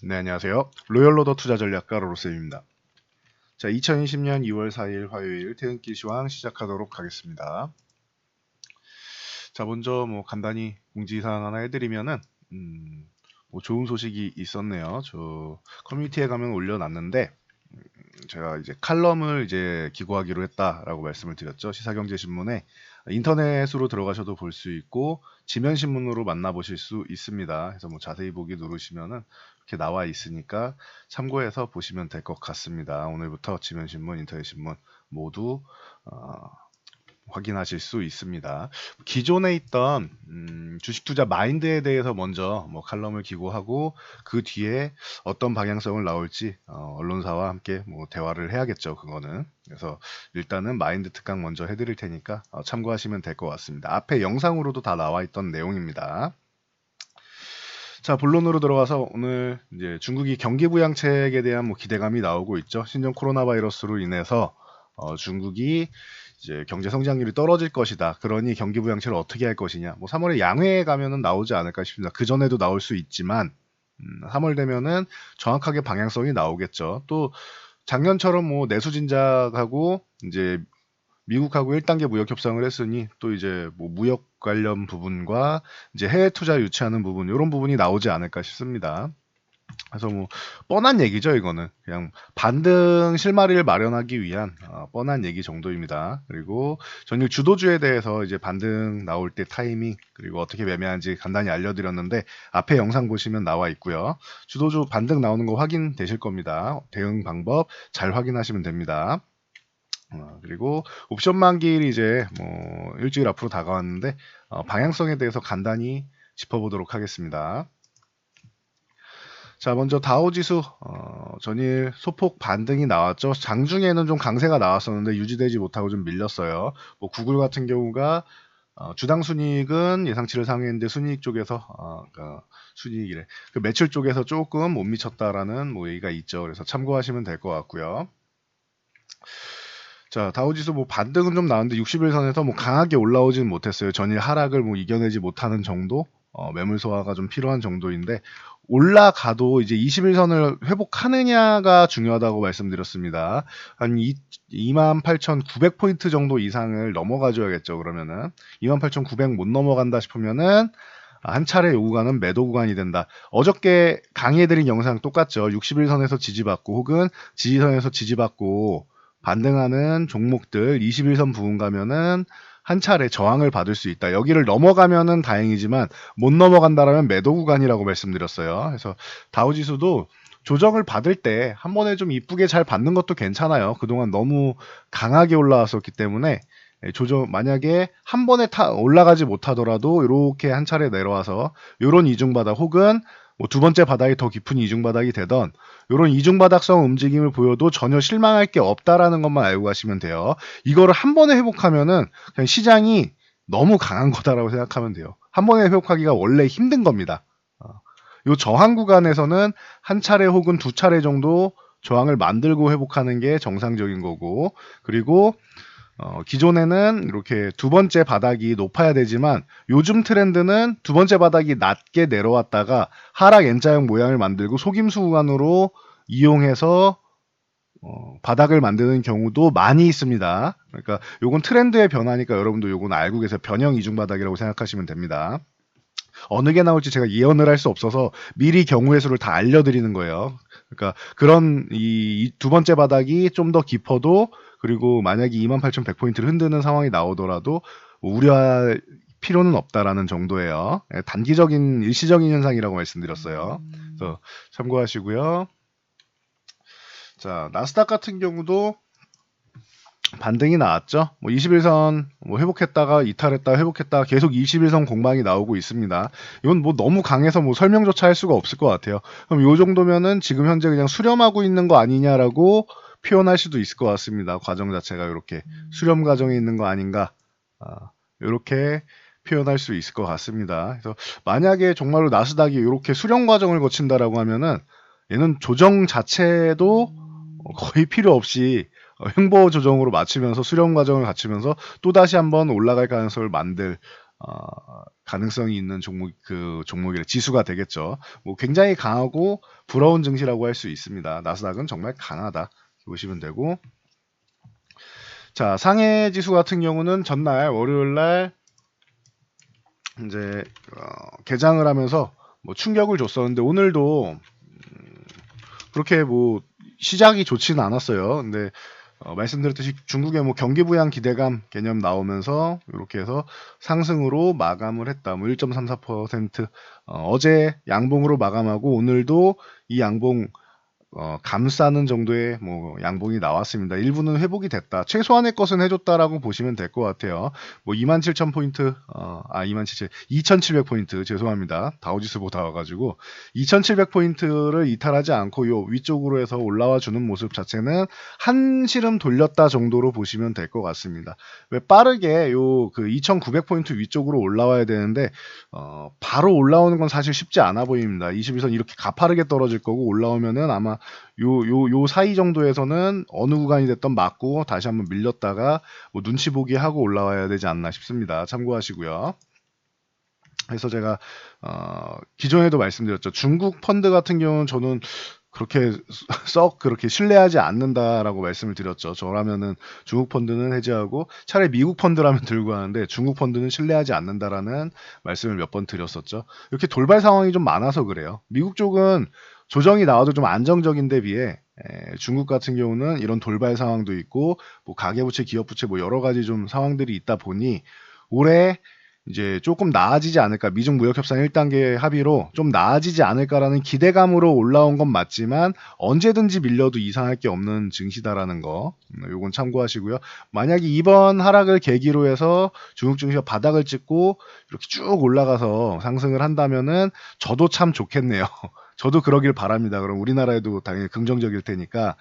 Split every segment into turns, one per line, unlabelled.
네, 안녕하세요. 로열로더 투자전략가 로로쌤입니다. 자, 2020년 2월 4일 화요일 퇴근길 시황 시작하도록 하겠습니다. 자, 먼저 간단히 공지사항 하나 해드리면은 좋은 소식이 있었네요. 저 커뮤니티에 가면 올려놨는데 제가 이제 칼럼을 이제 기고하기로 했다라고 말씀을 드렸죠. 시사경제신문에 인터넷으로 들어가셔도 볼 수 있고 지면신문으로 만나보실 수 있습니다. 그래서 자세히 보기 누르시면은 이렇게 나와 있으니까 참고해서 보시면 될 것 같습니다. 오늘부터 지면신문, 인터넷신문 모두 확인하실 수 있습니다. 기존에 있던 주식 투자 마인드에 대해서 먼저 칼럼을 기고하고 그 뒤에 어떤 방향성을 나올지 언론사와 함께 대화를 해야겠죠. 그거는. 그래서 일단은 마인드 특강 먼저 해드릴 테니까 참고하시면 될 것 같습니다. 앞에 영상으로도 다 나와 있던 내용입니다. 자, 본론으로 들어가서 오늘 이제 중국이 경기 부양책에 대한 기대감이 나오고 있죠. 신종 코로나 바이러스로 인해서 중국이 이제 경제 성장률이 떨어질 것이다. 그러니 경기 부양책을 어떻게 할 것이냐. 3월에 양회에 가면은 나오지 않을까 싶습니다. 그 전에도 나올 수 있지만 3월 되면은 정확하게 방향성이 나오겠죠. 또 작년처럼 내수 진작하고 이제 미국하고 1단계 무역 협상을 했으니 또 이제 무역 관련 부분과 이제 해외 투자 유치하는 부분 이런 부분이 나오지 않을까 싶습니다. 그래서 뻔한 얘기죠. 이거는 그냥 반등 실마리를 마련하기 위한 뻔한 얘기 정도입니다. 그리고 전일 주도주에 대해서 이제 반등 나올 때 타이밍 그리고 어떻게 매매하는지 간단히 알려드렸는데 앞에 영상 보시면 나와 있고요. 주도주 반등 나오는 거 확인되실 겁니다. 대응 방법 잘 확인하시면 됩니다. 그리고 옵션 만기일이 이제 일주일 앞으로 다가왔는데 방향성에 대해서 간단히 짚어보도록 하겠습니다. 자, 먼저 다우지수 전일 소폭 반등이 나왔죠. 장중에는 좀 강세가 나왔었는데 유지되지 못하고 좀 밀렸어요. 구글 같은 경우가 주당 순이익은 예상치를 상회했는데 순이익 쪽에서 순이익이래. 그 매출 쪽에서 조금 못 미쳤다라는 얘기가 있죠. 그래서 참고하시면 될 것 같고요. 자, 다우지수 반등은 좀 나왔는데 60일선에서 강하게 올라오지는 못했어요. 전일 하락을 이겨내지 못하는 정도, 매물 소화가 좀 필요한 정도인데 올라가도 이제 21선을 회복하느냐가 중요하다고 말씀드렸습니다. 한 28,900포인트 정도 이상을 넘어가줘야겠죠. 그러면은 28,900 못 넘어간다 싶으면은 한 차례 요구가는 매도 구간이 된다. 어저께 강의해드린 영상 똑같죠. 61선에서 지지받고 혹은 지지선에서 지지받고 반등하는 종목들 21선 부근 가면은 한 차례 저항을 받을 수 있다. 여기를 넘어가면은 다행이지만 못 넘어간다라면 매도 구간이라고 말씀드렸어요. 그래서 다우지수도 조정을 받을 때 한 번에 좀 이쁘게 잘 받는 것도 괜찮아요. 그동안 너무 강하게 올라왔었기 때문에 조정 만약에 한 번에 올라가지 못하더라도 이렇게 한 차례 내려와서 이런 이중바닥 혹은 두 번째 바닥이 더 깊은 이중바닥이 되던 이런 이중바닥성 움직임을 보여도 전혀 실망할 게 없다라는 것만 알고 가시면 돼요. 이거를 한 번에 회복하면은 그냥 시장이 너무 강한 거다라고 생각하면 돼요. 한 번에 회복하기가 원래 힘든 겁니다. 이 저항 구간에서는 한 차례 혹은 두 차례 정도 저항을 만들고 회복하는 게 정상적인 거고, 그리고 기존에는 이렇게 두 번째 바닥이 높아야 되지만 요즘 트렌드는 두 번째 바닥이 낮게 내려왔다가 하락 N자형 모양을 만들고 속임수 구간으로 이용해서 바닥을 만드는 경우도 많이 있습니다. 그러니까 요건 트렌드의 변화니까 여러분도 요건 알고 계세요. 변형 이중 바닥이라고 생각하시면 됩니다. 어느 게 나올지 제가 예언을 할 수 없어서 미리 경우의 수를 다 알려드리는 거예요. 그러니까 그런 이 두 번째 바닥이 좀 더 깊어도 그리고 만약에 28,100포인트를 흔드는 상황이 나오더라도 우려할 필요는 없다라는 정도예요. 단기적인 일시적인 현상이라고 말씀드렸어요. 그래서 참고하시고요. 자, 나스닥 같은 경우도 반등이 나왔죠. 21선 회복했다가 이탈했다 회복했다 계속 21선 공방이 나오고 있습니다. 이건 너무 강해서 설명조차 할 수가 없을 것 같아요. 그럼 요 정도면은 지금 현재 그냥 수렴하고 있는 거 아니냐라고 표현할 수도 있을 것 같습니다. 과정 자체가 이렇게 수렴 과정에 있는 거 아닌가 이렇게 표현할 수 있을 것 같습니다. 그래서 만약에 정말로 나스닥이 이렇게 수렴 과정을 거친다라고 하면은 얘는 조정 자체도 거의 필요 없이 횡보 조정으로 맞추면서 수렴 과정을 갖추면서 또다시 한번 올라갈 가능성을 만들 가능성이 있는 종목이래 지수가 되겠죠. 뭐 굉장히 강하고 부러운 증시라고 할 수 있습니다. 나스닥은 정말 강하다 보시면 되고, 자 상해 지수 같은 경우는 전날 월요일 날 이제 개장을 하면서 뭐 충격을 줬었는데 오늘도 그렇게 뭐 시작이 좋지는 않았어요. 근데 말씀드렸듯이 중국의 뭐 경기 부양 기대감 개념 나오면서 이렇게 해서 상승으로 마감을 했다. 뭐 1.34%, 어제 양봉으로 마감하고 오늘도 이 양봉 감싸는 정도의 뭐 양봉이 나왔습니다. 일부는 회복이 됐다. 최소한의 것은 해줬다라고 보시면 될 것 같아요. 뭐 27,000포인트, 2,700포인트, 죄송합니다. 다우지수보다 와가지고 2,700포인트를 이탈하지 않고 요 위쪽으로 해서 올라와 주는 모습 자체는 한시름 돌렸다 정도로 보시면 될 것 같습니다. 왜 빠르게 요 그 2,900포인트 위쪽으로 올라와야 되는데 바로 올라오는 건 사실 쉽지 않아 보입니다. 21선 이렇게 가파르게 떨어질 거고 올라오면은 아마 요 사이 정도에서는 어느 구간이 됐던 맞고 다시 한번 밀렸다가 뭐 눈치 보기 하고 올라와야 되지 않나 싶습니다. 참고하시고요. 그래서 제가 기존에도 말씀드렸죠. 중국 펀드 같은 경우는 저는 그렇게 썩 그렇게 신뢰하지 않는다라고 말씀을 드렸죠. 저라면은 중국 펀드는 해지하고 차라리 미국 펀드라면 들고 하는데 중국 펀드는 신뢰하지 않는다라는 말씀을 몇 번 드렸었죠. 이렇게 돌발 상황이 좀 많아서 그래요. 미국 쪽은 조정이 나와도 좀 안정적인 데 비해 중국 같은 경우는 이런 돌발 상황도 있고 뭐 가계부채, 기업부채 뭐 여러 가지 좀 상황들이 있다 보니 올해 이제 조금 나아지지 않을까, 미중 무역 협상 1단계 합의로 좀 나아지지 않을까라는 기대감으로 올라온 건 맞지만 언제든지 밀려도 이상할 게 없는 증시다라는 거, 요건 참고하시고요. 만약에 이번 하락을 계기로 해서 중국 증시가 바닥을 찍고 이렇게 쭉 올라가서 상승을 한다면은 저도 참 좋겠네요. 저도 그러길 바랍니다. 그럼 우리나라에도 당연히 긍정적일 테니까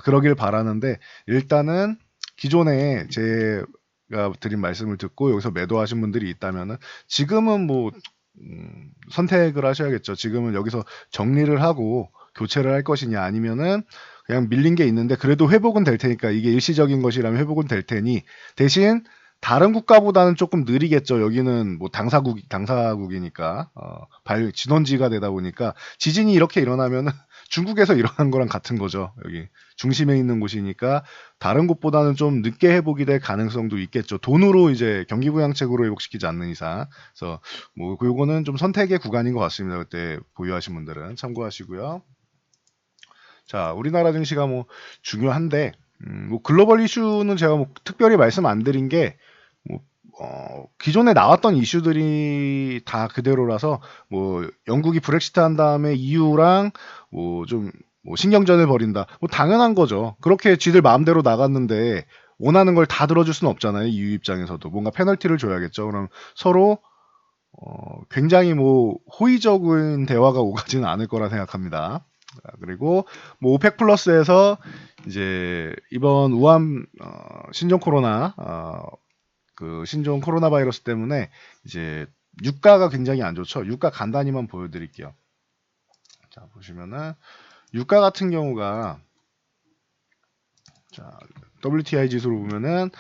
그러길 바라는데, 일단은 기존에 제가 드린 말씀을 듣고 여기서 매도하신 분들이 있다면은 지금은 뭐 선택을 하셔야겠죠. 지금은 여기서 정리를 하고 교체를 할 것이냐, 아니면은 그냥 밀린 게 있는데 그래도 회복은 될 테니까, 이게 일시적인 것이라면 회복은 될 테니 대신 다른 국가보다는 조금 느리겠죠. 여기는 뭐 당사국이니까 진원지가 되다 보니까 지진이 이렇게 일어나면은 중국에서 일어난 거랑 같은 거죠. 여기 중심에 있는 곳이니까 다른 곳보다는 좀 늦게 회복이 될 가능성도 있겠죠. 돈으로 이제 경기부양책으로 회복시키지 않는 이상. 그래서 뭐 요거는 좀 선택의 구간인 것 같습니다. 그때 보유하신 분들은 참고하시고요. 자, 우리나라 증시가 뭐 중요한데 뭐 글로벌 이슈는 제가 뭐 특별히 말씀 안 드린 게 뭐 기존에 나왔던 이슈들이 다 그대로라서, 뭐 영국이 브렉시트 한 다음에 EU랑 뭐 좀 뭐 신경전을 벌인다. 뭐 당연한 거죠. 그렇게 지들 마음대로 나갔는데 원하는 걸 다 들어줄 수는 없잖아요. EU 입장에서도 뭔가 페널티를 줘야겠죠. 그럼 서로 굉장히 뭐 호의적인 대화가 오가지는 않을 거라 생각합니다. 그리고 뭐 오펙 플러스에서 이제 이번 우한 신종 코로나 그 신종 코로나 바이러스 때문에 이제 유가가 굉장히 안 좋죠. 유가 간단히만 보여드릴게요. 자, 보시면은 유가 같은 경우가, 자, WTI 지수로 보면은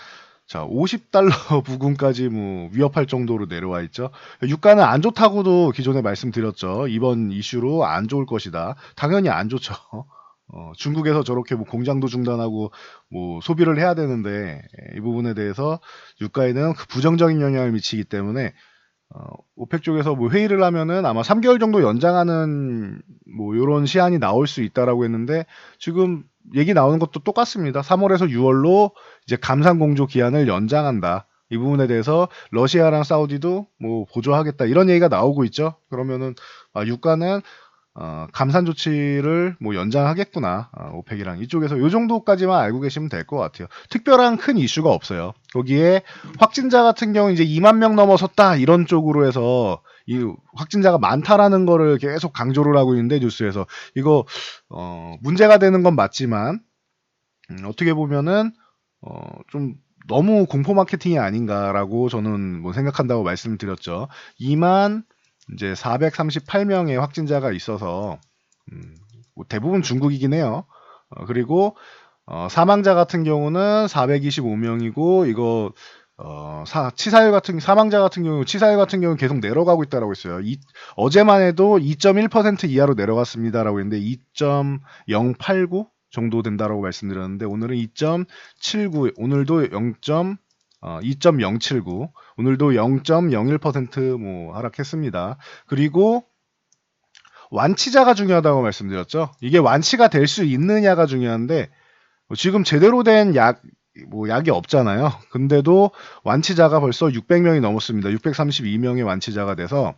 자, 50달러 부근까지 뭐 위협할 정도로 내려와 있죠. 유가는 안 좋다고도 기존에 말씀드렸죠. 이번 이슈로 안 좋을 것이다. 당연히 안 좋죠. 중국에서 저렇게 뭐 공장도 중단하고 뭐 소비를 해야 되는데 이 부분에 대해서 유가에는 부정적인 영향을 미치기 때문에 오펙 쪽에서 뭐 회의를 하면은 아마 3개월 정도 연장하는 뭐 이런 시한이 나올 수 있다라고 했는데, 지금 얘기 나오는 것도 똑같습니다. 3월에서 6월로 이제 감산 공조 기한을 연장한다. 이 부분에 대해서 러시아랑 사우디도 뭐 보조하겠다, 이런 얘기가 나오고 있죠. 그러면은 유가는 감산 조치를 뭐 연장하겠구나. 오펙이랑 이쪽에서 요 정도까지만 알고 계시면 될 것 같아요. 특별한 큰 이슈가 없어요. 거기에 확진자 같은 경우 이제 2만 명 넘어섰다 이런 쪽으로 해서 이 확진자가 많다라는 거를 계속 강조를 하고 있는데, 뉴스에서 이거 문제가 되는 건 맞지만 어떻게 보면은 좀 너무 공포 마케팅이 아닌가라고 저는 뭐 생각한다고 말씀드렸죠. 2만 이제 438명의 확진자가 있어서 뭐 대부분 중국이긴 해요. 그리고 사망자 같은 경우는 425명이고 이거 사망자 같은 경우 치사율 같은 경우 계속 내려가고 있다라고 했어요. 어제만 해도 2.1% 이하로 내려갔습니다라고 했는데 2.089 정도 된다라고 말씀드렸는데 오늘은 2.79 오늘도 2.079 오늘도 0.01% 하락했습니다. 그리고 완치자가 중요하다고 말씀드렸죠. 이게 완치가 될 수 있느냐가 중요한데 지금 제대로 된 약이 없잖아요. 근데도 완치자가 벌써 600명이 넘었습니다. 632명의 완치자가 돼서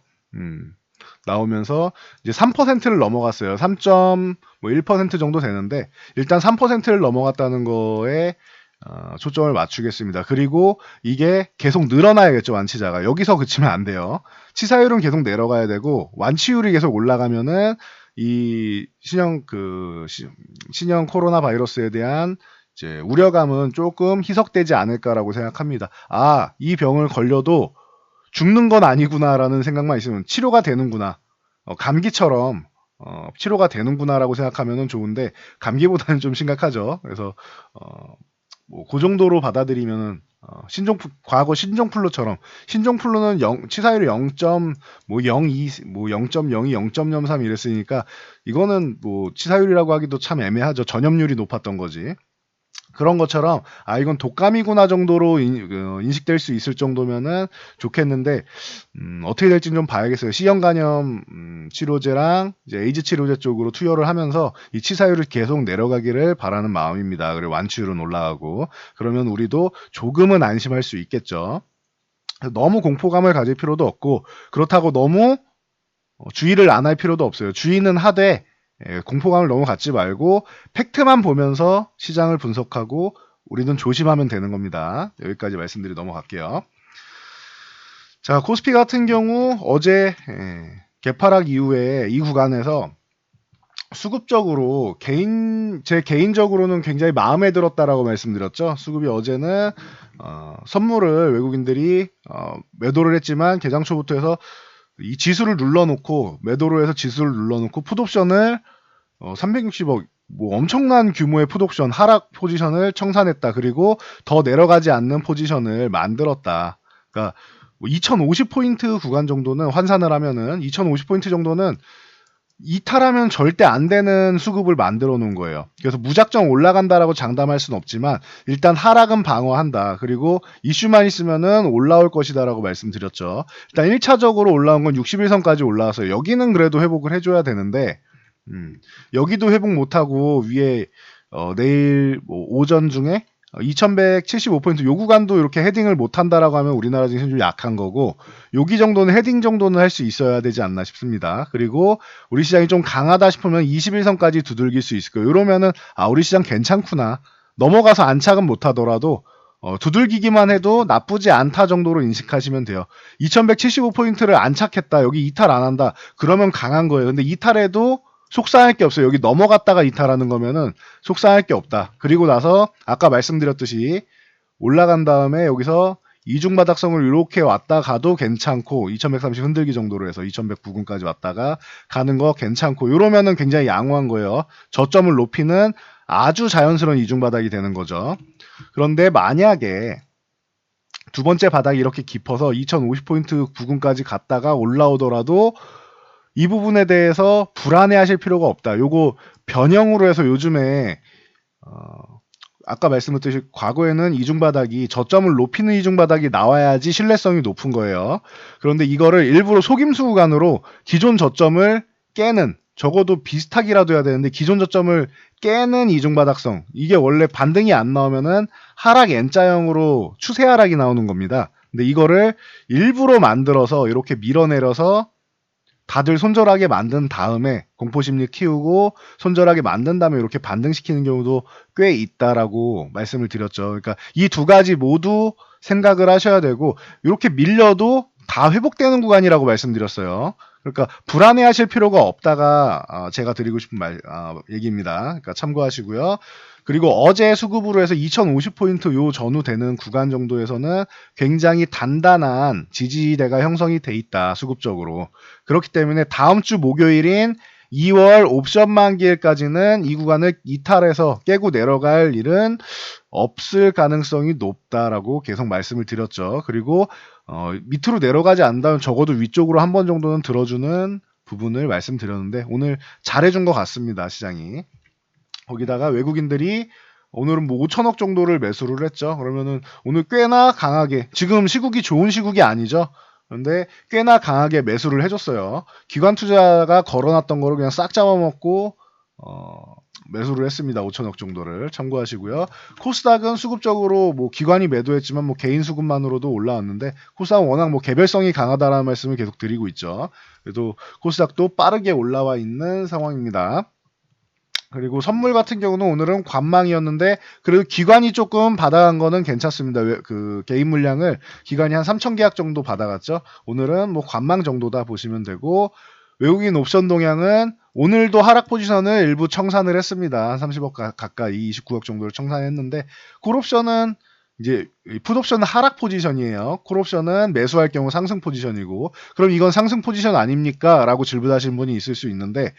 나오면서 이제 3%를 넘어갔어요. 3.1% 정도 되는데 일단 3%를 넘어갔다는 거에 초점을 맞추겠습니다. 그리고 이게 계속 늘어나야겠죠, 완치자가. 여기서 그치면 안 돼요. 치사율은 계속 내려가야 되고 완치율이 계속 올라가면은 이 신형 코로나 바이러스에 대한 이제 우려감은 조금 희석되지 않을까라고 생각합니다. 아, 이 병을 걸려도 죽는 건 아니구나라는 생각만 있으면 치료가 되는구나. 감기처럼 치료가 되는구나라고 생각하면 좋은데 감기보다는 좀 심각하죠. 그래서 그 정도로 받아들이면은 과거 신종플루처럼 신종플루는 치사율이 0.02, 0.02, 0.03 이랬으니까 이거는 치사율이라고 하기도 참 애매하죠. 전염률이 높았던 거지. 그런 것처럼 이건 독감이구나 정도로 인식될 수 있을 정도면은 좋겠는데 어떻게 될지 좀 봐야겠어요. C형 간염 치료제랑 이제 에이즈 치료제 쪽으로 투여를 하면서 이 치사율을 계속 내려가기를 바라는 마음입니다. 그리고 완치율은 올라가고 그러면 우리도 조금은 안심할 수 있겠죠. 너무 공포감을 가질 필요도 없고 그렇다고 너무 주의를 안 할 필요도 없어요. 주의는 하되 공포감을 너무 갖지 말고 팩트만 보면서 시장을 분석하고 우리는 조심하면 되는 겁니다. 여기까지 말씀드리 넘어갈게요. 자, 코스피 같은 경우 어제 개파락 이후에 이 구간에서 수급적으로 제 개인적으로는 굉장히 마음에 들었다라고 말씀드렸죠. 수급이 어제는 선물을 외국인들이 매도를 했지만 개장 초부터 해서 이 지수를 눌러놓고 매도로 해서 지수를 눌러놓고 풋옵션을 360억 엄청난 규모의 풋옵션 하락 포지션을 청산했다. 그리고 더 내려가지 않는 포지션을 만들었다. 그러니까 2050포인트 구간 정도는 환산을 하면은 2050포인트 정도는 이탈하면 절대 안 되는 수급을 만들어 놓은 거예요. 그래서 무작정 올라간다라고 장담할 수는 없지만 일단 하락은 방어한다. 그리고 이슈만 있으면은 올라올 것이다라고 말씀드렸죠. 일단 1차적으로 올라온 건 61선까지 올라와서 여기는 그래도 회복을 해줘야 되는데 여기도 회복 못하고 위에 내일 오전 중에 2175포인트 요 구간도 이렇게 헤딩을 못한다라고 하면 우리나라 증시 좀 약한 거고 여기 정도는 헤딩 정도는 할 수 있어야 되지 않나 싶습니다. 그리고 우리 시장이 좀 강하다 싶으면 21선까지 두들길 수 있을 거예요. 이러면은 우리 시장 괜찮구나. 넘어가서 안착은 못하더라도 두들기기만 해도 나쁘지 않다 정도로 인식하시면 돼요. 2175포인트를 안착했다. 여기 이탈 안 한다. 그러면 강한 거예요. 근데 이탈해도 속상할 게 없어요. 여기 넘어갔다가 이탈하는 거면은 속상할 게 없다. 그리고 나서 아까 말씀드렸듯이 올라간 다음에 여기서 이중바닥성을 이렇게 왔다 가도 괜찮고 2130 흔들기 정도로 해서 2109군까지 왔다가 가는 거 괜찮고 이러면은 굉장히 양호한 거예요. 저점을 높이는 아주 자연스러운 이중바닥이 되는 거죠. 그런데 만약에 두 번째 바닥이 이렇게 깊어서 2050포인트 부근까지 갔다가 올라오더라도 이 부분에 대해서 불안해하실 필요가 없다. 요거 변형으로 해서 요즘에 아까 말씀드렸듯이 과거에는 이중바닥이 저점을 높이는 이중바닥이 나와야지 신뢰성이 높은 거예요. 그런데 이거를 일부러 속임수 구간으로 기존 저점을 깨는 적어도 비슷하기라도 해야 되는데 기존 저점을 깨는 이중바닥성 이게 원래 반등이 안 나오면은 하락 N자형으로 추세 하락이 나오는 겁니다. 근데 이거를 일부러 만들어서 이렇게 밀어내려서 다들 손절하게 만든 다음에 공포심리 키우고 손절하게 만든 다음에 이렇게 반등시키는 경우도 꽤 있다라고 말씀을 드렸죠. 그러니까 이 두 가지 모두 생각을 하셔야 되고 이렇게 밀려도 다 회복되는 구간이라고 말씀드렸어요. 그러니까 불안해하실 필요가 없다가 제가 드리고 싶은 얘기입니다. 그러니까 참고하시고요. 그리고 어제 수급으로 해서 2050포인트 요 전후 되는 구간 정도에서는 굉장히 단단한 지지대가 형성이 돼 있다. 수급적으로. 그렇기 때문에 다음 주 목요일인 2월 옵션 만기일까지는 이 구간을 이탈해서 깨고 내려갈 일은 없을 가능성이 높다라고 계속 말씀을 드렸죠. 그리고 밑으로 내려가지 않는다면 적어도 위쪽으로 한 번 정도는 들어주는 부분을 말씀드렸는데 오늘 잘해준 것 같습니다. 시장이. 거기다가 외국인들이 오늘은 뭐 5천억 정도를 매수를 했죠. 그러면은 오늘 꽤나 강하게, 지금 시국이 좋은 시국이 아니죠. 그런데 꽤나 강하게 매수를 해줬어요. 기관 투자가 걸어놨던 거를 그냥 싹 잡아먹고 매수를 했습니다. 5천억 정도를 참고하시고요. 코스닥은 수급적으로 뭐 기관이 매도했지만 뭐 개인 수급만으로도 올라왔는데 코스닥은 워낙 뭐 개별성이 강하다라는 말씀을 계속 드리고 있죠. 그래도 코스닥도 빠르게 올라와 있는 상황입니다. 그리고 선물 같은 경우는 오늘은 관망이었는데 그래도 기관이 조금 받아간 거는 괜찮습니다. 그 개인 물량을 기관이 한 3천 계약 정도 받아갔죠. 오늘은 뭐 관망 정도다 보시면 되고 외국인 옵션 동향은 오늘도 하락 포지션을 일부 청산을 했습니다. 한 30억 가까이 29억 정도를 청산했는데 콜옵션은 이제 풋옵션은 하락 포지션이에요. 콜옵션은 매수할 경우 상승 포지션이고 그럼 이건 상승 포지션 아닙니까? 라고 질문하시는 분이 있을 수 있는데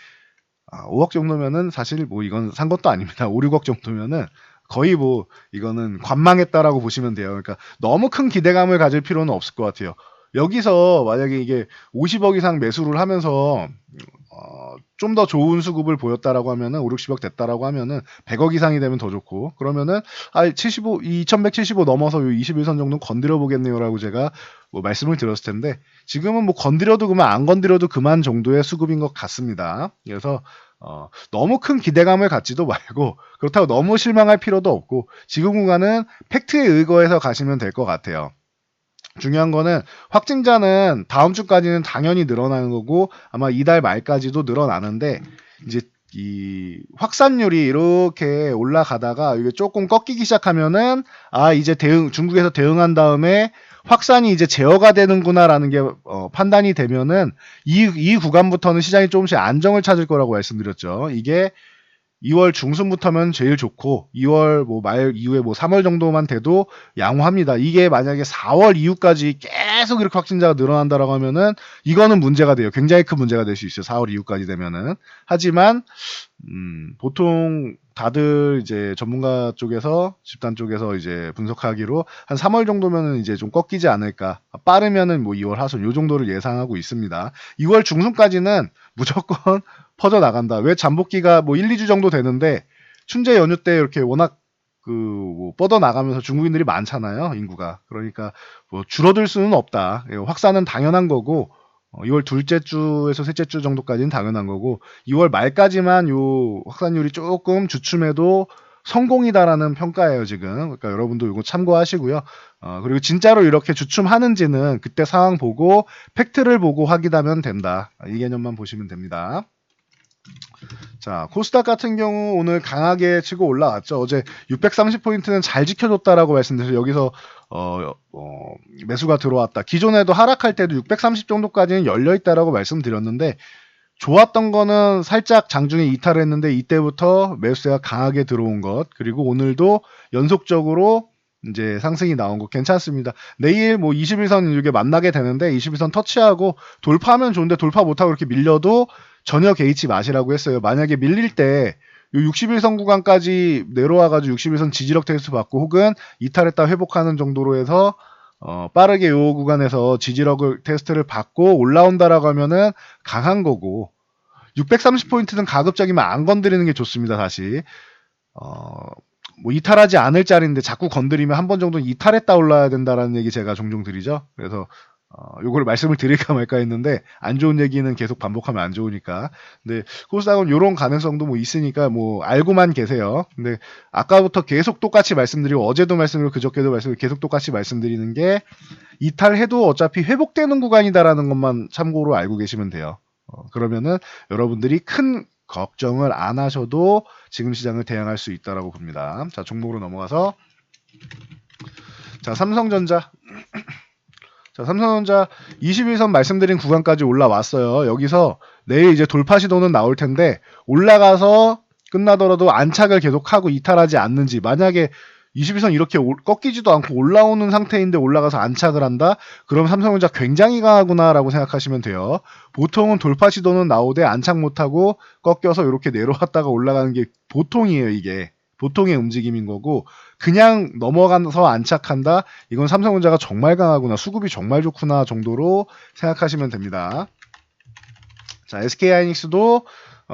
5억 정도면은 사실 뭐 이건 산 것도 아닙니다. 5, 6억 정도면은 거의 뭐 이거는 관망했다라고 보시면 돼요. 그러니까 너무 큰 기대감을 가질 필요는 없을 것 같아요. 여기서 만약에 이게 50억 이상 매수를 하면서 좀 더 좋은 수급을 보였다라고 하면은 5, 60억 됐다라고 하면은 100억 이상이 되면 더 좋고 그러면은 2175 넘어서 21선 정도는 건드려 보겠네요라고 제가 뭐 말씀을 드렸을 텐데 지금은 뭐 건드려도 그만 안 건드려도 그만 정도의 수급인 것 같습니다. 그래서 너무 큰 기대감을 갖지도 말고 그렇다고 너무 실망할 필요도 없고 지금 구간은 팩트에 의거해서 가시면 될 것 같아요. 중요한 거는 확진자는 다음 주까지는 당연히 늘어나는 거고 아마 이달 말까지도 늘어나는데 이제 이 확산율이 이렇게 올라가다가 이게 조금 꺾이기 시작하면은 이제 중국에서 대응한 다음에 확산이 이제 제어가 되는구나라는 게 판단이 되면은 이 구간부터는 시장이 조금씩 안정을 찾을 거라고 말씀드렸죠. 이게 2월 중순부터면 제일 좋고 2월 뭐 말 이후에 뭐 3월 정도만 돼도 양호합니다. 이게 만약에 4월 이후까지 계속 이렇게 확진자가 늘어난다라고 하면은 이거는 문제가 돼요. 굉장히 큰 문제가 될 수 있어요. 4월 이후까지 되면은. 하지만 보통 다들 이제 전문가 쪽에서 집단 쪽에서 이제 분석하기로 한 3월 정도면은 이제 좀 꺾이지 않을까. 빠르면은 뭐 2월 하순 요 정도를 예상하고 있습니다. 2월 중순까지는 무조건 퍼져 나간다. 왜 잠복기가 뭐 1, 2주 정도 되는데 춘제 연휴 때 이렇게 워낙 뭐 뻗어 나가면서 중국인들이 많잖아요. 인구가. 그러니까 뭐 줄어들 수는 없다. 확산은 당연한 거고 2월 둘째 주에서 셋째 주 정도까지는 당연한 거고 2월 말까지만 요 확산율이 조금 주춤해도 성공이다라는 평가예요 지금. 그러니까 여러분도 이거 참고하시고요. 그리고 진짜로 이렇게 주춤하는지는 그때 상황 보고 팩트를 보고 확인하면 된다. 이 개념만 보시면 됩니다. 자, 코스닥 같은 경우 오늘 강하게 치고 올라왔죠. 어제 630포인트는 잘 지켜줬다라고 말씀드려서 여기서 매수가 들어왔다. 기존에도 하락할 때도 630 정도까지는 열려있다라고 말씀드렸는데 좋았던 거는 살짝 장중에 이탈을 했는데 이때부터 매수세가 강하게 들어온 것 그리고 오늘도 연속적으로 이제 상승이 나온 거 괜찮습니다. 내일 뭐 21선 이렇게 만나게 되는데 21선 터치하고 돌파하면 좋은데 돌파 못하고 이렇게 밀려도 전혀 개의치 마시라고 했어요. 만약에 밀릴 때 61선 구간까지 내려와가지고 61선 지지력 테스트 받고 혹은 이탈했다 회복하는 정도로 해서 빠르게 요 구간에서 지지력을 테스트를 받고 올라온다라고 하면은 강한 거고 630포인트는 가급적이면 안 건드리는 게 좋습니다. 다시 뭐 이탈하지 않을 자리인데 자꾸 건드리면 한 번 정도 이탈했다 올라야 된다라는 얘기 제가 종종 드리죠. 그래서 요걸 말씀을 드릴까 말까 했는데 안 좋은 얘기는 계속 반복하면 안 좋으니까. 근데 코스닥은 요런 가능성도 뭐 있으니까 뭐 알고만 계세요. 근데 아까부터 계속 똑같이 말씀드리고 어제도 말씀드리고 그저께도 말씀드리고 계속 똑같이 말씀드리는 게 이탈해도 어차피 회복되는 구간이다라는 것만 참고로 알고 계시면 돼요. 그러면은 여러분들이 큰 걱정을 안 하셔도 지금 시장을 대응할 수 있다라고 봅니다. 자, 종목으로 넘어가서 자, 삼성전자. 자, 삼성전자 21선 말씀드린 구간까지 올라왔어요. 여기서 내일 이제 돌파 시도는 나올 텐데 올라가서 끝나더라도 안착을 계속하고 이탈하지 않는지 만약에 21선 이렇게 꺾이지도 않고 올라오는 상태인데 올라가서 안착을 한다? 그럼 삼성전자 굉장히 강하구나라고 생각하시면 돼요. 보통은 돌파 시도는 나오되 안착 못하고 꺾여서 이렇게 내려왔다가 올라가는 게 보통이에요. 이게 보통의 움직임인 거고, 그냥 넘어가서 안착한다? 이건 삼성전자가 정말 강하구나, 수급이 정말 좋구나 정도로 생각하시면 됩니다. 자, SK하이닉스도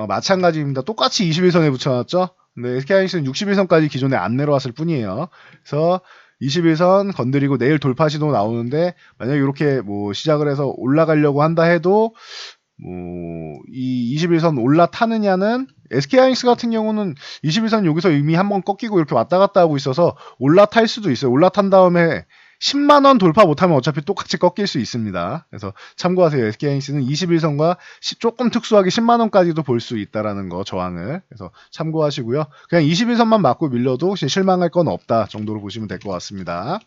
마찬가지입니다. 똑같이 21선에 붙여놨죠. 근데 SK하이닉스는 61선까지 기존에 안 내려왔을 뿐이에요. 그래서 21선 건드리고 내일 돌파 시도 나오는데, 만약에 이렇게 뭐 시작을 해서 올라가려고 한다 해도 이 21선 올라타느냐는, SK하이닉스 같은 경우는 21선 여기서 이미 한번 꺾이고 이렇게 왔다 갔다 하고 있어서 올라탈 수도 있어요. 올라탄 다음에 10만원 돌파 못하면 어차피 똑같이 꺾일 수 있습니다. 그래서 참고하세요. SK하이닉스는 21선과 조금 특수하게 10만원까지도 볼 수 있다라는 거, 저항을. 그래서 참고하시고요. 그냥 21선만 맞고 밀려도 실망할 건 없다 정도로 보시면 될 것 같습니다.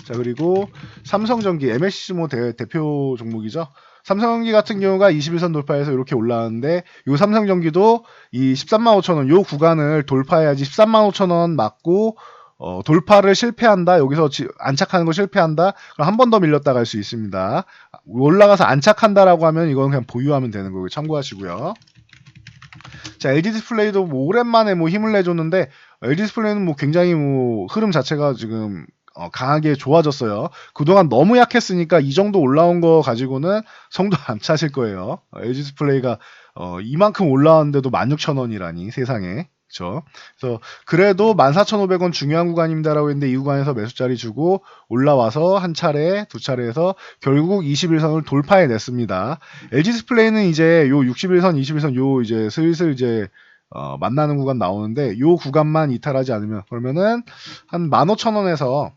자, 그리고 삼성전기, MLCC 대표 종목이죠. 삼성전기 같은 경우가 21선 돌파해서 이렇게 올라왔는데, 이 삼성전기도 이 13만 5천원 요 구간을 돌파해야지 13만 5천원 맞고 돌파를 실패한다, 여기서 안착하는 거 실패한다, 그럼 한 번 더 밀렸다 갈 수 있습니다. 올라가서 안착한다라고 하면 이건 그냥 보유하면 되는 거고 참고하시고요. 자, LG디스플레이도 뭐 오랜만에 뭐 힘을 내줬는데, LG디스플레이는 뭐 굉장히 뭐 흐름 자체가 지금 강하게 좋아졌어요. 그동안 너무 약했으니까 이 정도 올라온 거 가지고는 성도 안 차실 거예요. LG디스플레이가 이만큼 올라왔는데도 16,000원이라니 세상에. 그렇죠? 그래서 그래도 14,500원 중요한 구간입니다라고 했는데, 이 구간에서 매수자리 주고 올라와서 한 차례, 두 차례에서 결국 21선을 돌파해냈습니다. LG디스플레이는 이제 요 61선, 21선 요 이제 슬슬 이제 만나는 구간 나오는데, 요 구간만 이탈하지 않으면, 그러면은 한 15,000원에서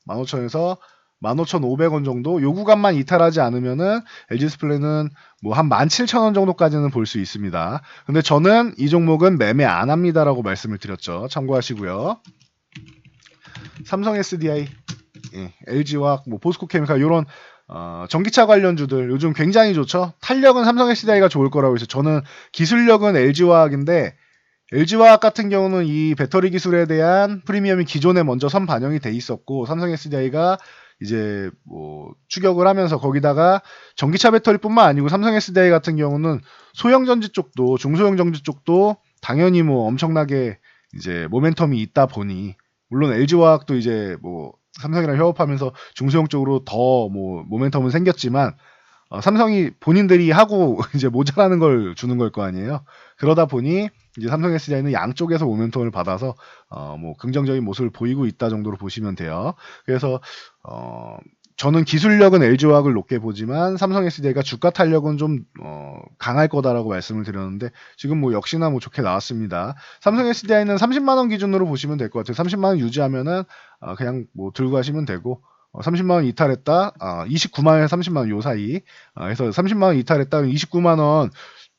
15,000원에서 15,500원 정도, 요 구간만 이탈하지 않으면은 LG디스플레이는 뭐 한 17,000원 정도까지는 볼 수 있습니다. 근데 저는 이 종목은 매매 안 합니다라고 말씀을 드렸죠. 참고하시고요. 삼성 SDI, LG화학, 뭐 포스코케미칼 이런 전기차 관련주들 요즘 굉장히 좋죠. 탄력은 삼성 SDI가 좋을 거라고 해서, 저는 기술력은 LG화학인데, LG화학 같은 경우는 이 배터리 기술에 대한 프리미엄이 기존에 먼저 선 반영이 돼 있었고, 삼성 SDI가 이제 뭐 추격을 하면서 거기다가 전기차 배터리뿐만 아니고 삼성 SDI 같은 경우는 소형 전지 쪽도, 중소형 전지 쪽도 당연히 뭐 엄청나게 이제 모멘텀이 있다 보니, 물론 LG화학도 이제 뭐 삼성이랑 협업하면서 중소형 쪽으로 더 뭐 모멘텀은 생겼지만, 삼성이 본인들이 하고 이제 모자라는 걸 주는 걸 거 아니에요. 그러다 보니 이제 삼성 SDI는 양쪽에서 모멘텀을 받아서 뭐 긍정적인 모습을 보이고 있다 정도로 보시면 돼요. 그래서 저는 기술력은 LG화학을 높게 보지만 삼성 SDI가 주가 탄력은 좀 강할 거다라고 말씀을 드렸는데, 지금 뭐 역시나 뭐 좋게 나왔습니다. 삼성 SDI는 30만 원 기준으로 보시면 될 것 같아요. 30만 원 유지하면은 그냥 뭐 들고 가시면 되고, 30만 원 이탈했다, 29만 원에서 30만 원 요 사이, 해서 30만 원 이탈했다, 29만 원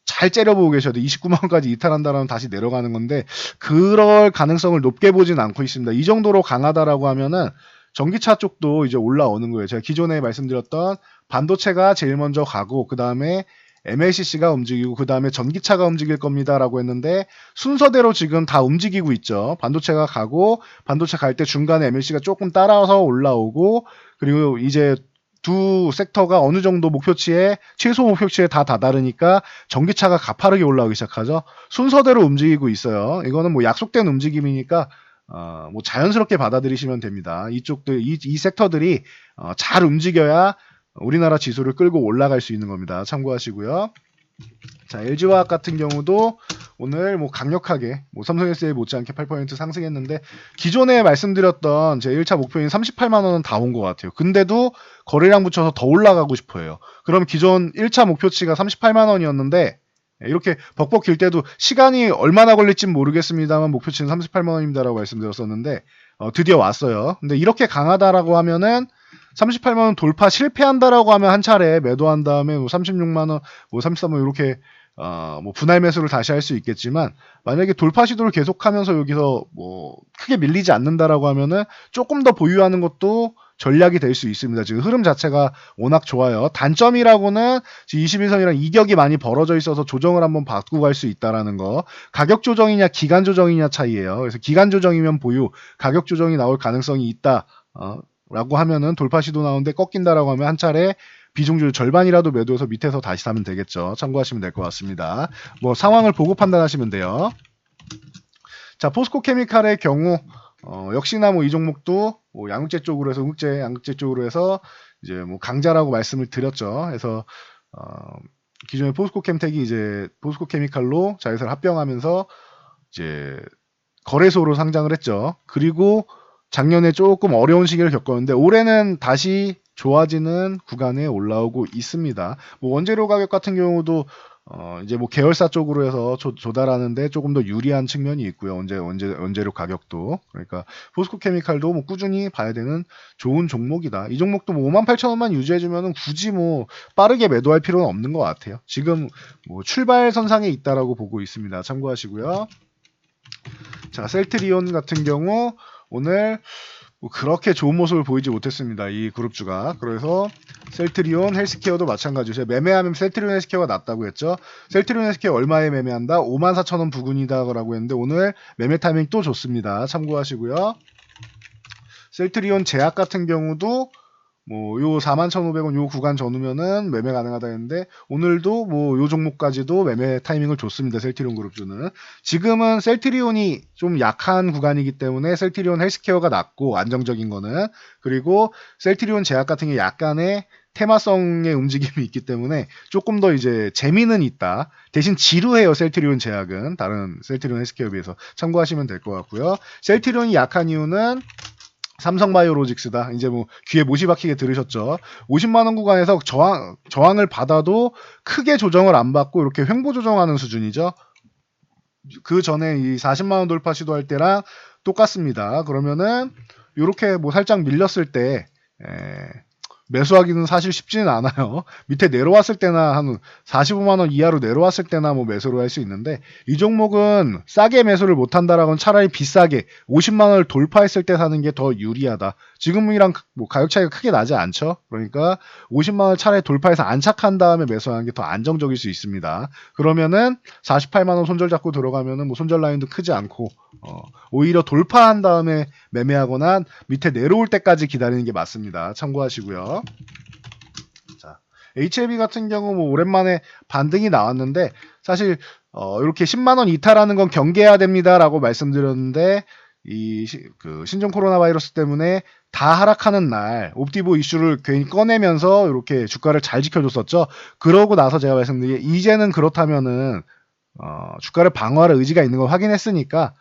잘 째려보고 계셔도 29만 원까지 이탈한다라면 다시 내려가는 건데, 그럴 가능성을 높게 보진 않고 있습니다. 이 정도로 강하다라고 하면은 전기차 쪽도 이제 올라오는 거예요. 제가 기존에 말씀드렸던 반도체가 제일 먼저 가고, 그 다음에 MLCC가 움직이고, 그 다음에 전기차가 움직일 겁니다라고 했는데, 순서대로 지금 다 움직이고 있죠. 반도체가 가고, 반도체 갈 때 중간에 MLC가 조금 따라서 올라오고, 그리고 이제 두 섹터가 어느 정도 목표치에, 최소 목표치에 다 다다르니까 전기차가 가파르게 올라오기 시작하죠. 순서대로 움직이고 있어요. 이거는 뭐 약속된 움직임이니까 뭐 자연스럽게 받아들이시면 됩니다. 이쪽들, 이 섹터들이 잘 움직여야 우리나라 지수를 끌고 올라갈 수 있는 겁니다. 참고하시고요. 자, LG화학 같은 경우도 오늘 뭐 강력하게 뭐 삼성 SDI 못지않게 8% 상승했는데, 기존에 말씀드렸던 제 1차 목표인 38만 원은 다 온 것 같아요. 근데도 거래량 붙여서 더 올라가고 싶어요. 그럼 기존 1차 목표치가 38만 원이었는데, 이렇게 벅벅 길 때도 시간이 얼마나 걸릴진 모르겠습니다만 목표치는 38만 원입니다라고 말씀드렸었는데, 드디어 왔어요. 근데 이렇게 강하다라고 하면은 38만 원 돌파 실패한다라고 하면 한 차례 매도한 다음에 뭐 36만 원, 뭐 33만 원 이렇게 뭐 분할 매수를 다시 할 수 있겠지만, 만약에 돌파 시도를 계속하면서 여기서 뭐 크게 밀리지 않는다라고 하면은 조금 더 보유하는 것도 전략이 될 수 있습니다. 지금 흐름 자체가 워낙 좋아요. 단점이라고는 지금 21선이랑 이격이 많이 벌어져 있어서 조정을 한번 받고 갈 수 있다라는 거. 가격 조정이냐 기간 조정이냐 차이예요. 그래서 기간 조정이면 보유, 가격 조정이 나올 가능성이 있다. 라고 하면은 돌파 시도 나오는데 꺾인다라고 하면 한 차례 비중줄 절반이라도 매도해서 밑에서 다시 사면 되겠죠. 참고하시면 될 것 같습니다. 뭐 상황을 보고 판단하시면 돼요. 자, 포스코 케미칼의 경우 역시나 뭐 이 종목도 뭐 양극재 쪽으로 해서 양극재 쪽으로 해서 이제 뭐 강자라고 말씀을 드렸죠. 그래서 기존의 포스코 캠텍이 이제 포스코 케미칼로 자회사를 합병하면서 이제 거래소로 상장을 했죠. 그리고 작년에 조금 어려운 시기를 겪었는데 올해는 다시 좋아지는 구간에 올라오고 있습니다. 뭐 원재료 가격 같은 경우도 이제 뭐 계열사 쪽으로 해서 조달하는데 조금 더 유리한 측면이 있고요. 원재료 가격도. 그러니까 포스코 케미칼도 뭐 꾸준히 봐야 되는 좋은 종목이다. 이 종목도 뭐 58,000원만 유지해주면은 굳이 뭐 빠르게 매도할 필요는 없는 것 같아요. 지금 뭐 출발선상에 있다라고 보고 있습니다. 참고하시고요. 자, 셀트리온 같은 경우 오늘 뭐 그렇게 좋은 모습을 보이지 못했습니다. 이 그룹주가. 그래서 셀트리온 헬스케어도 마찬가지죠. 매매하면 셀트리온 헬스케어가 낫다고 했죠. 셀트리온 헬스케어 얼마에 매매한다? 54,000원 부근이다라고 했는데 오늘 매매 타이밍 또 좋습니다. 참고하시고요. 셀트리온 제약 같은 경우도 뭐 요 41,500원 요 구간 전후면은 매매 가능하다 했는데 오늘도 뭐 요 종목까지도 매매 타이밍을 줬습니다. 셀트리온 그룹주는. 지금은 셀트리온이 좀 약한 구간이기 때문에 셀트리온 헬스케어가 낫고 안정적인 거는, 그리고 셀트리온 제약 같은 게 약간의 테마성의 움직임이 있기 때문에 조금 더 이제 재미는 있다. 대신 지루해요. 셀트리온 제약은 다른 셀트리온 헬스케어에 비해서. 참고하시면 될 것 같고요. 셀트리온이 약한 이유는 삼성바이오로직스다. 이제 뭐 귀에 못이 박히게 들으셨죠. 50만원 구간에서 저항을 받아도 크게 조정을 안 받고 이렇게 횡보 조정하는 수준이죠. 그 전에 이 40만원 돌파 시도할 때랑 똑같습니다. 그러면은 이렇게 뭐 살짝 밀렸을 때 매수하기는 사실 쉽지는 않아요. 밑에 내려왔을 때나 한 45만원 이하로 내려왔을 때나 뭐 매수를 할 수 있는데, 이 종목은 싸게 매수를 못한다라고는 차라리 비싸게 50만원을 돌파했을 때 사는 게 더 유리하다. 지금이랑 뭐 가격 차이가 크게 나지 않죠. 그러니까 50만원을 차라리 돌파해서 안착한 다음에 매수하는 게 더 안정적일 수 있습니다. 그러면은 48만원 손절 잡고 들어가면은 뭐 손절 라인도 크지 않고 오히려 돌파한 다음에 매매하거나 밑에 내려올 때까지 기다리는 게 맞습니다. 참고하시고요. 자, HLB 같은 경우 뭐 오랜만에 반등이 나왔는데 사실 이렇게 10만원 이탈하는 건 경계해야 됩니다라고 말씀드렸는데 그 신종 코로나 바이러스 때문에 다 하락하는 날 옵티보 이슈를 괜히 꺼내면서 이렇게 주가를 잘 지켜줬었죠. 그러고 나서 제가 말씀드린 게 이제는 그렇다면은 주가를 방어할 의지가 있는 걸 확인했으니까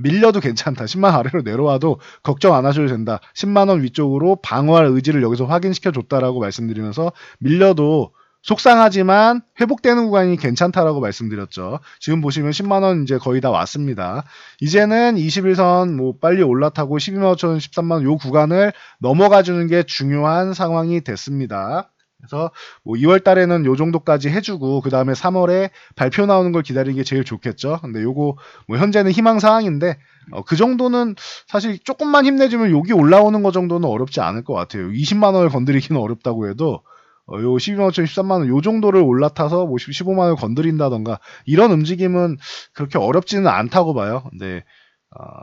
밀려도 괜찮다. 10만 아래로 내려와도 걱정 안 하셔도 된다. 10만원 위쪽으로 방어할 의지를 여기서 확인시켜 줬다라고 말씀드리면서 밀려도 속상하지만 회복되는 구간이 괜찮다라고 말씀드렸죠. 지금 보시면 10만원 이제 거의 다 왔습니다. 이제는 21선 뭐 빨리 올라타고 12만 5천 13만원 요 구간을 넘어가 주는 게 중요한 상황이 됐습니다. 그래서 뭐 2월 달에는 요 정도까지 해주고 그 다음에 3월에 발표 나오는 걸 기다리는 게 제일 좋겠죠. 근데 요거 뭐 현재는 희망 사항인데 그 정도는 사실 조금만 힘내주면 여기 올라오는 거 정도는 어렵지 않을 것 같아요. 20만 원을 건드리기는 어렵다고 해도 요 12만 5천 13만 원 요 정도를 올라타서 뭐 15만 원을 건드린다던가 이런 움직임은 그렇게 어렵지는 않다고 봐요. 근데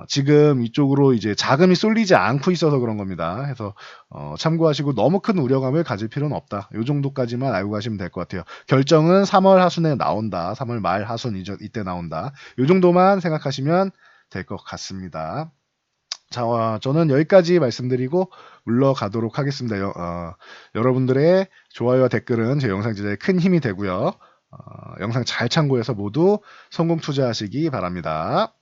지금 이쪽으로 이제 자금이 쏠리지 않고 있어서 그런 겁니다. 그래서 참고하시고 너무 큰 우려감을 가질 필요는 없다. 이 정도까지만 알고 가시면 될 것 같아요. 결정은 3월 하순에 나온다. 3월 말 하순 이때 나온다. 이 정도만 생각하시면 될 것 같습니다. 자, 저는 여기까지 말씀드리고 물러가도록 하겠습니다. 여러분들의 좋아요와 댓글은 제 영상 제작에 큰 힘이 되고요. 영상 잘 참고해서 모두 성공 투자하시기 바랍니다.